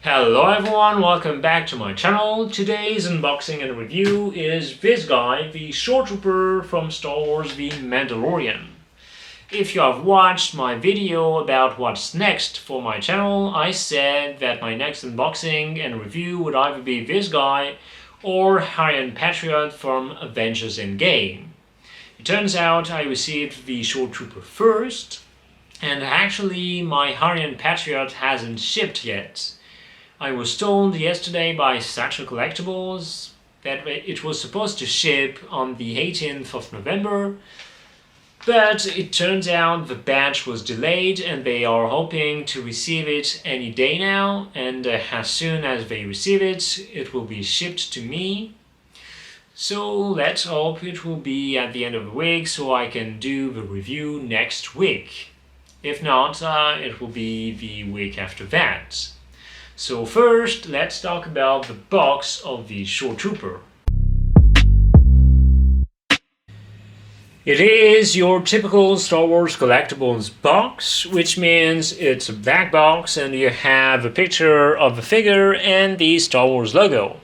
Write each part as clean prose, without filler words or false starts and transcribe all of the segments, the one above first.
Hello everyone, welcome back to my channel. Today's unboxing and review is this guy, the Shoretrooper from Star Wars The Mandalorian. If you have watched my video about what's next for my channel, I said that my next unboxing and review would either be this guy or Iron Patriot from Avengers Endgame. It turns out I received the Shoretrooper first, and actually my Iron Patriot hasn't shipped yet. I was told yesterday by Sideshow Collectibles that it was supposed to ship on the 18th of November, but it turns out the batch was delayed and they are hoping to receive it any day now, and as soon as they receive it, it will be shipped to me. So let's hope it will be at the end of the week so I can do the review next week. If not, it will be the week after that. So first, let's talk about the box of the Shoretrooper. It is your typical Star Wars collectibles box, which means it's a black box and you have a picture of the figure and the Star Wars logo.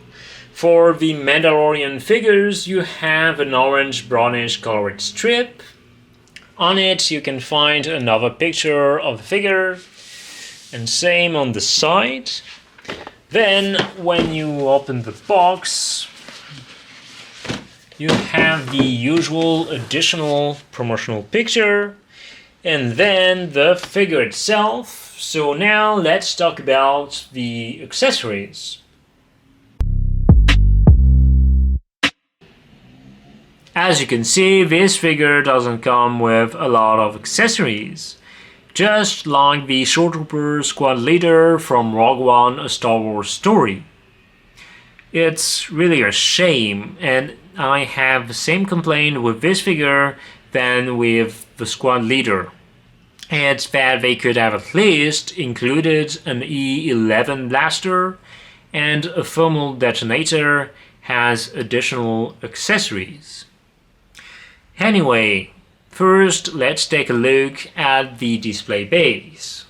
For the Mandalorian figures, you have an orange brownish colored strip. On it you can find another picture of the figure, and same on the side. Then when you open the box, you have the usual additional promotional picture and then the figure itself. So now let's talk about the accessories. As you can see, this figure doesn't come with a lot of accessories. Just like the Shoretrooper squad leader from Rogue One: A Star Wars Story. It's really a shame, and I have the same complaint with this figure than with the squad leader. It's that they could have at least included an E11 blaster and a thermal detonator as additional accessories. Anyway, first, let's take a look at the display base.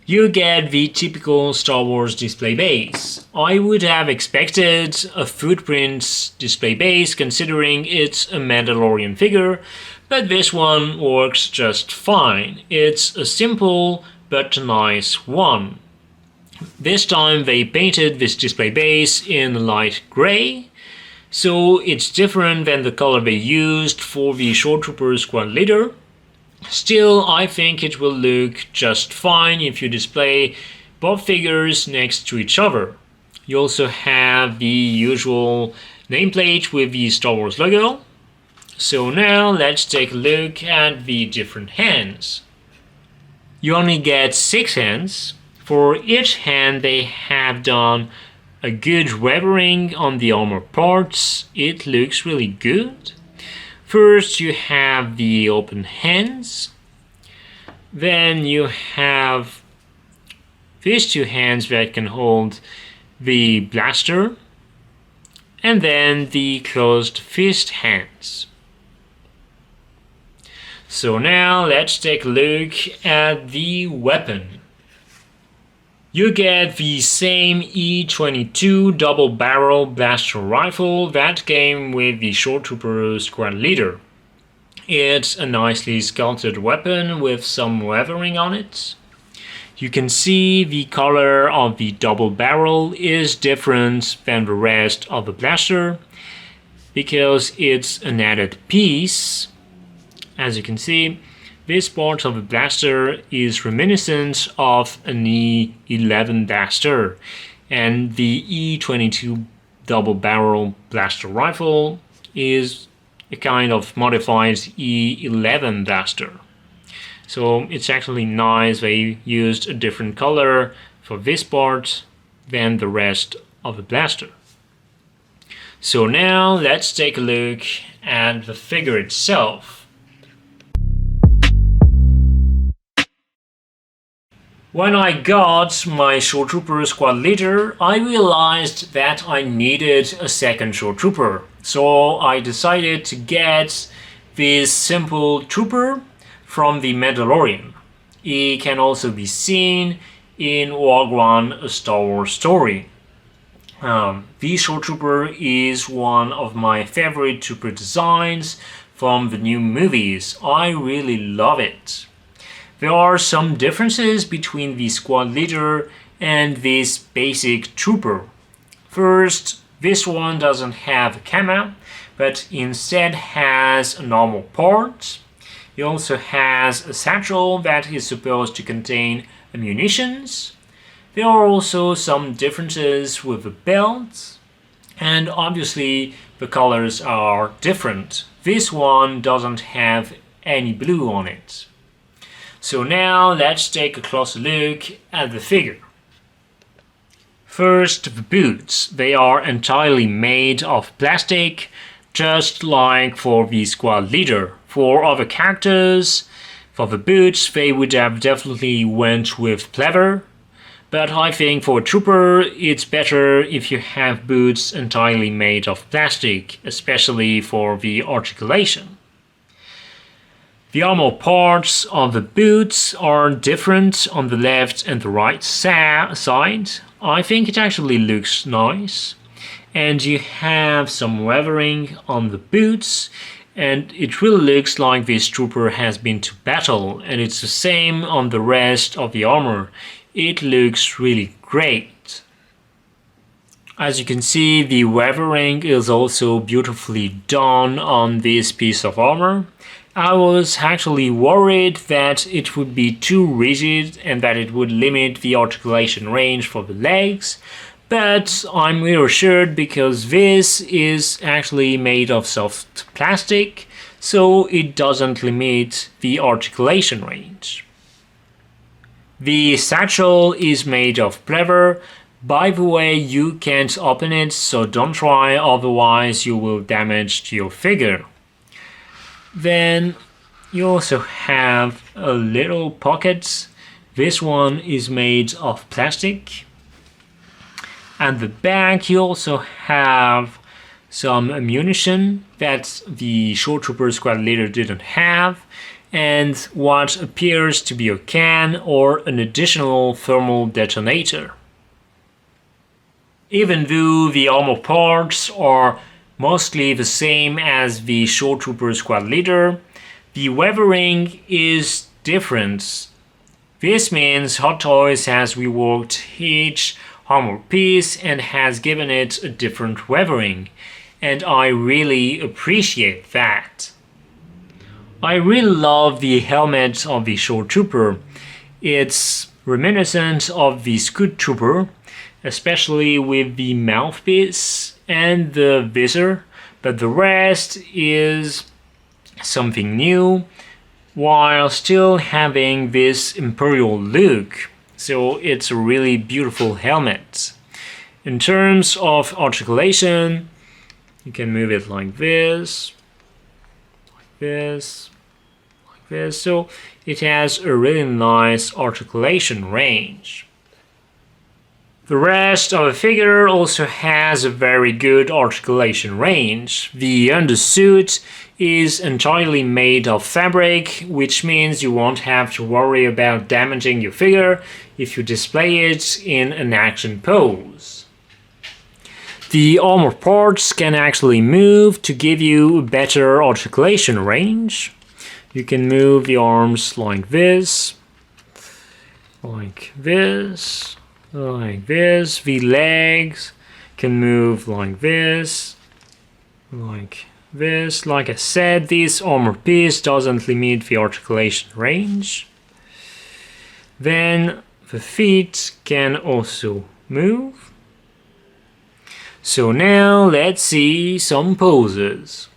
You get the typical Star Wars display base. I would have expected a footprint display base considering it's a Mandalorian figure, but this one works just fine. It's a simple but nice one. This time they painted this display base in light gray, so it's different than the color they used for the Shoretrooper squad leader. Still, I think it will look just fine if you display both figures next to each other. You also have the usual nameplate with the Star Wars logo. So now let's take a look at the different hands. You only get 6 hands. For each hand they have done a good weathering on the armor parts. It looks really good. First you have the open hands. Then you have these 2 hands that can hold the blaster. And then the closed fist hands. So now let's take a look at the weapon. You get the same E22 double-barrel blaster rifle that came with the Shoretrooper squad leader. It's a nicely sculpted weapon with some weathering on it. You can see the color of the double barrel is different than the rest of the blaster because it's an added piece. As you can see, this part of the blaster is reminiscent of an E11 blaster, and the E22 double-barrel blaster rifle is a kind of modified E11 blaster. So it's actually nice they used a different color for this part than the rest of the blaster. So now let's take a look at the figure itself. When I got my Shoretrooper squad leader, I realized that I needed a second Shoretrooper. So I decided to get this simple trooper from the Mandalorian. He can also be seen in Rogue One, a Star Wars story. The Shoretrooper is one of my favorite trooper designs from the new movies. I really love it. There are some differences between the squad leader and this basic trooper. First, this one doesn't have a camera, but instead has a normal port. He also has a satchel that is supposed to contain ammunitions. There are also some differences with the belt, and obviously the colors are different. This one doesn't have any blue on it. So now let's take a closer look at the figure. First, the boots. They are entirely made of plastic, just like for the squad leader. For other characters, for the boots, they would have definitely went with pleather. But I think for a trooper, it's better if you have boots entirely made of plastic, especially for the articulation. The armor parts of the boots are different on the left and the right side. I think it actually looks nice. And you have some weathering on the boots, and it really looks like this trooper has been to battle, and it's the same on the rest of the armor. It looks really great. As you can see, the weathering is also beautifully done on this piece of armor. I was actually worried that it would be too rigid and that it would limit the articulation range for the legs, but I'm reassured because this is actually made of soft plastic, so it doesn't limit the articulation range. The satchel is made of pleather. By the way, you can't open it, so don't try, otherwise you will damage your figure. Then you also have a little pocket. This one is made of plastic. At the back you also have some ammunition that the Shoretrooper squad leader didn't have, and what appears to be a can or an additional thermal detonator. Even though the armor parts are mostly the same as the Shoretrooper squad leader, the weathering is different. This means Hot Toys has reworked each armor piece and has given it a different weathering, and I really appreciate that. I really love the helmet of the Shoretrooper. It's reminiscent of the Scout Trooper, especially with the mouthpiece and the visor, but the rest is something new while still having this imperial look. So it's a really beautiful helmet. In terms of articulation, you can move it like this, like this, like this. So it has a really nice articulation range. The rest of the figure also has a very good articulation range. The undersuit is entirely made of fabric, which means you won't have to worry about damaging your figure if you display it in an action pose. The armor parts can actually move to give you a better articulation range. You can move the arms like this, like this, like this. The legs can move like this, like this. Like I said, this armor piece doesn't limit the articulation range. Then the feet can also move. So now let's see some poses.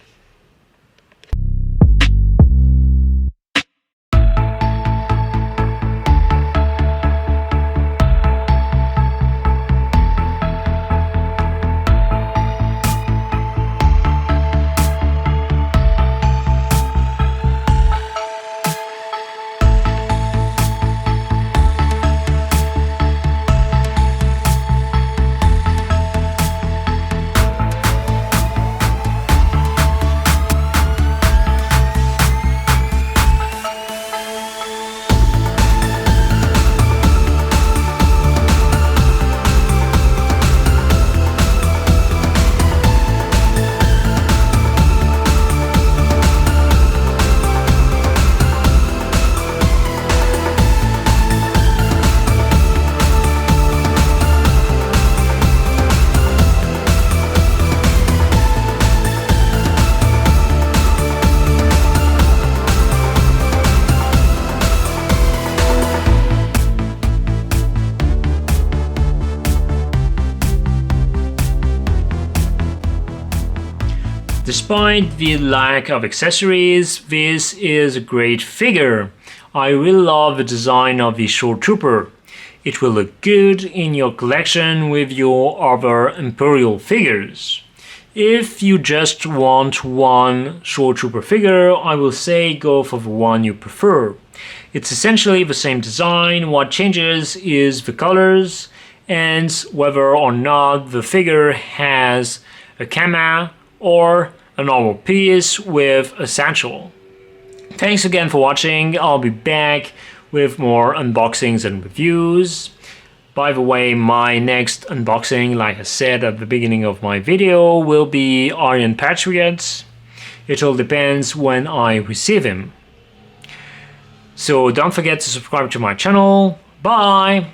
Despite the lack of accessories, this is a great figure. I really love the design of the Shoretrooper. It will look good in your collection with your other Imperial figures. If you just want one Shoretrooper figure, I will say go for the one you prefer. It's essentially the same design. What changes is the colors and whether or not the figure has a kama or a normal piece with a satchel. Thanks again for watching. I'll be back with more unboxings and reviews. By the way, my next unboxing, like I said at the beginning of my video, will be Iron Patriot. It all depends when I receive him. So don't forget to subscribe to my channel. Bye!